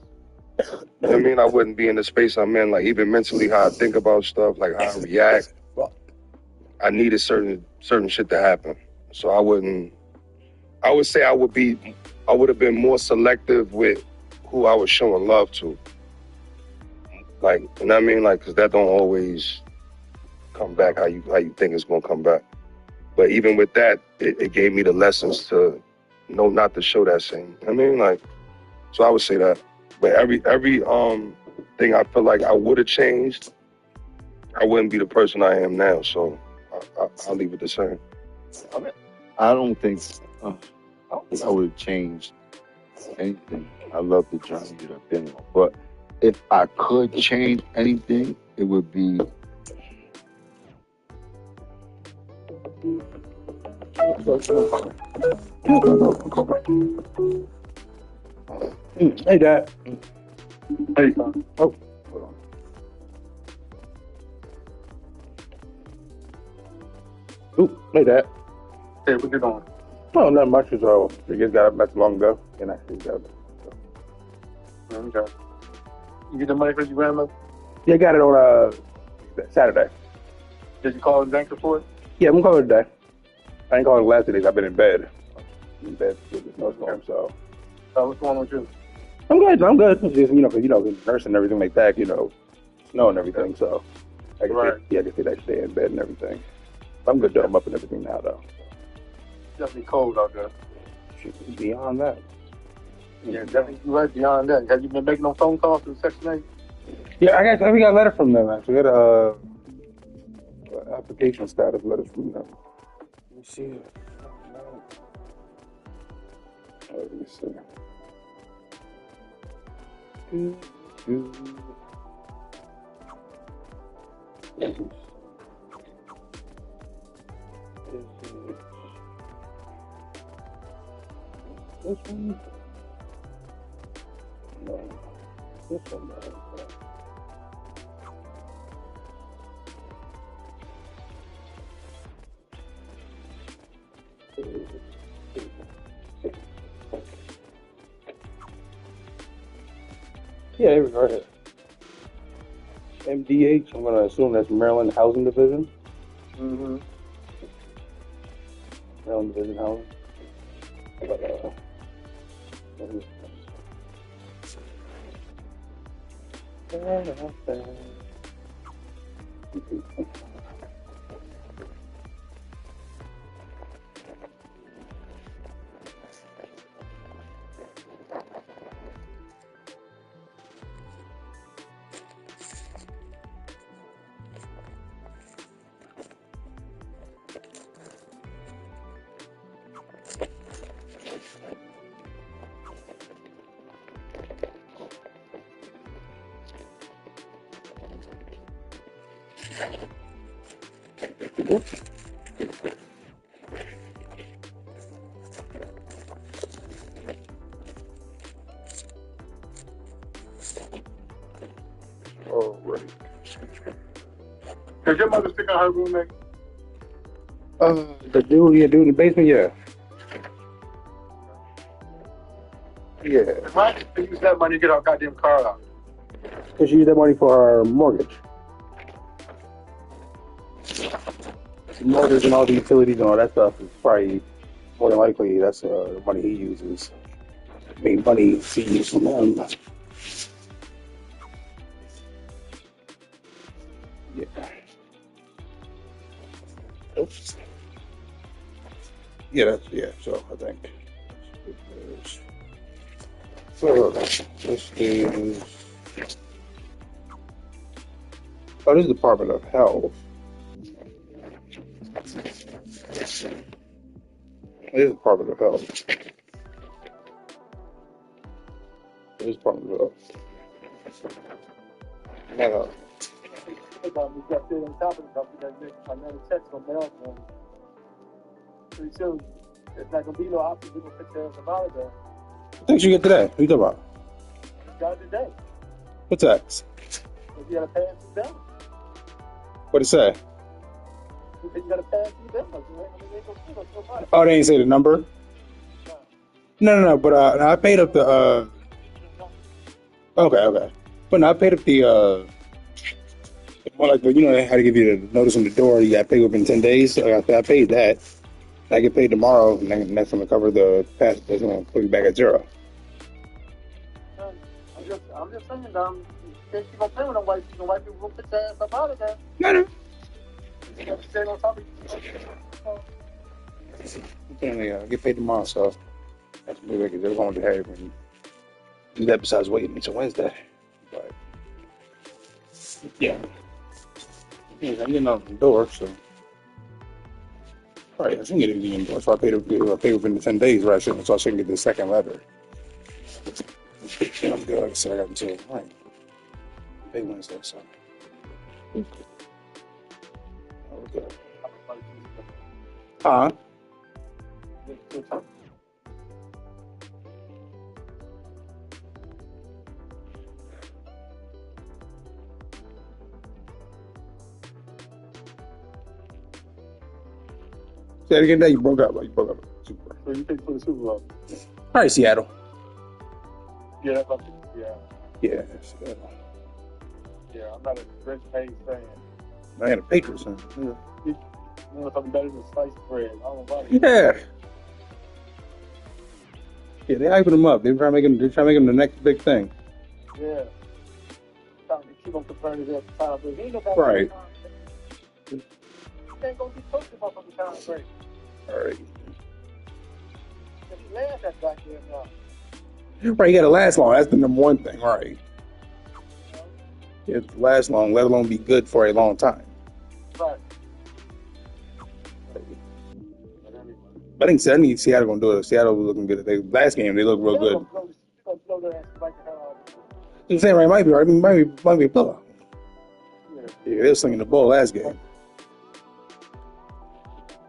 I wouldn't be in the space I'm in, like even mentally how I think about stuff, like how I react. I needed certain shit to happen. So I would say I would have been more selective with who I was showing love to. Like, you know what I mean? Like, cause that don't always come back how you think it's gonna come back. But even with that, it gave me the lessons to know not to show that same. I mean, like, so I would say that. But every thing I feel like I would have changed, I wouldn't be the person I am now. So I'll leave it the same. I mean, I don't think I would change anything. I love the journey that I've been on. But if I could change anything, it would be Hey, Dad. Hey. Oh. Ooh, hey, Dad. Hey, what you doing? Oh, not much. So the kids got up not too long ago, and I actually got up. Okay. You get the money for your grandmother? Yeah, I got it on Saturday. Did you call and thank her for it? Yeah, I'm calling today. I ain't calling the last 2 days. I've been in bed. In bed with the snowstorm, so. What's going on with you? I'm good. I'm good. It's just, nursing and everything like that, snow and everything, so. I can stay that day in bed and everything. I'm good though. I'm up and everything now, though. Definitely cold out there. Beyond that. Yeah, definitely right beyond that. Have you been making no phone calls to Section 8? Yeah, I got a letter from them, actually. I got a application status letter from them. Let me see. Let me see. This one? No. This one, no. Yeah, they were right. MDH, I'm going to assume that's Maryland Housing Division. Mm-hmm. Maryland Division Housing. But, Oh, right. Did your mother stick on her roommate? the dude in the basement, yeah. Yeah. Why did you use that money to get our goddamn car out? Because she used that money for her mortgage. The mortgage and all the utilities and all that stuff is probably more than likely that's the money he uses. I mean, money she uses from him. Yeah. Oops. Yeah, so I think. So, this is. Oh, this is Department of Health. This is Department of Health. This is Department of Health. We got there on top of the company that makes another text on mail phone. Pretty soon, there's not going to be no option. We're going to put the amount there. What text you get today? What are you talking about? Got it today. What text? If you got to pay it through them. What'd it say? You got to pay it through them. Right? Oh, they ain't say the number? No. But I paid up the. Okay. But no, I paid up the. More like they had to give you the notice on the door. You got to pay within 10 days. So I paid that. I get paid tomorrow, and then that's going to cover the past. That's going to put me back at zero. I'm just saying, in case you don't pay with them white people will put their ass up out of there. No. You got to stay on top of you. I get paid tomorrow, so that's maybe because they're going to have and do that besides waiting until Wednesday. But yeah, I'm getting out the door, so Right, I shouldn't get anything anymore. So I paid within the 10 days, right? So I shouldn't get the second letter. And I'm good. Like I said, I got until right. Pay Wednesday, so. Okay. Huh? Say it again. That you broke up. You broke up. Super. So you picked for the Super Bowl? All right, Seattle. Yeah, that's up to yeah. Yeah, Seattle. Yeah, I'm not a Rich Hayes fan. I had a Patriots fan. Yeah. You know something better than sliced bread? I don't know about it. Yeah. Yeah, they hyping him up. They're trying to make him the next big thing. Yeah. Trying to keep him comparing to that time, but he ain't nobody. Right. You ain't gonna be coaching about the time break. All right. He laughed at goddamn now. Right, you got to last long. That's the number one thing, right? You have to last long, let alone be good for a long time. Right. I think Seattle gonna do it. Seattle was looking good. Last game they looked real good. I'm saying right, might be right. Might be a blowout. Yeah, they were slinging the ball last game.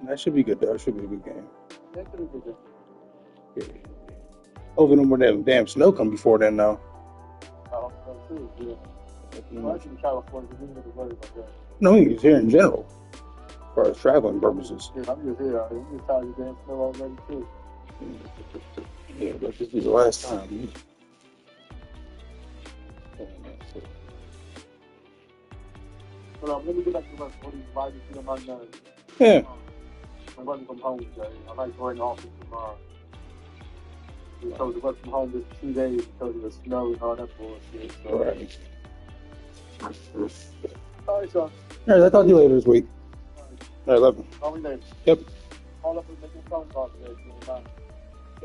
That should be good though. That should be a good game. That should be good. Yeah. Hopefully no more damn snow come before then though. Oh, too. Yeah. Well, actually, California, we need to worry about that. No, he's here in general, as far as traveling purposes. Yeah, I'm just here. I'm just tired of damn snow already too. Yeah, but this is the last time. But let me get back to what you invited to my name. Yeah. I'm working from home today. I might go in the office tomorrow. We told to work from home this 2 days because of the snow and all that bullshit. So. Right. All right, son. All right, I'll talk to you later this week. All right, love you. Call me later. Yep. Call up and make a phone call today.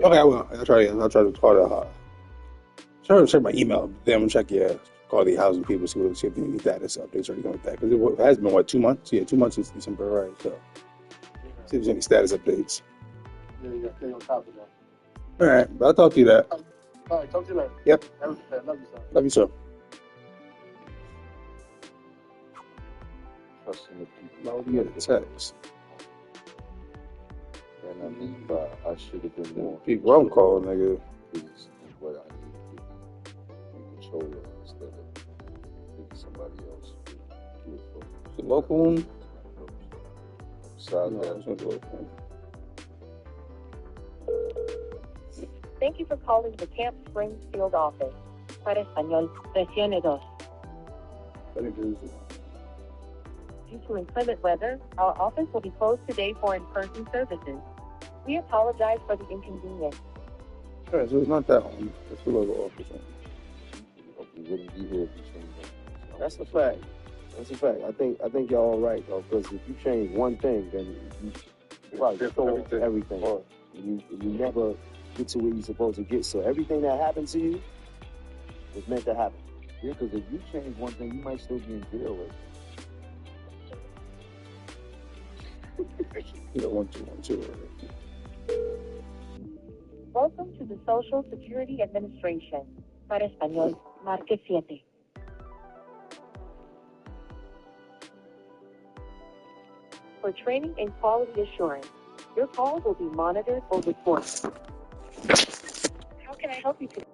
Okay, I will. I'll try to call try to check my email. Then I'm check call the housing people see if they need status updates or anything like that. Because it has been 2 months? Yeah, 2 months since December, right? So see if there's any status updates. Yeah, you got to stay on top of that. All right, but I'll talk to you later. All right, talk to you later. Yep. Love you, son. Love you, sir. Trusting the people. Now we get a text. And I mean by I should have been more. People I'm calling, nigga. Is what I need to be in control of instead of thinking somebody else do it for me. The local one? Besides No, that, it's not the local one. Thank you for calling the Camp Springs field office. Para español, presione 2. I think it is. Due to inclement weather, our office will be closed today for in-person services. We apologize for the inconvenience. All right, so it's not that one. It's the local office one. we wouldn't be here if you changed that. That's a fact. That's a fact. I think y'all all right though, because if you change one thing, then you probably stole everything. You never get to where you're supposed to get. So everything that happened to you was meant to happen. Yeah, because if you change one thing, you might still be in jail with it. You know, 1212. Welcome to the Social Security Administration. Para español, marque 7. For training and quality assurance, your call will be monitored or recorded. How can I help you today?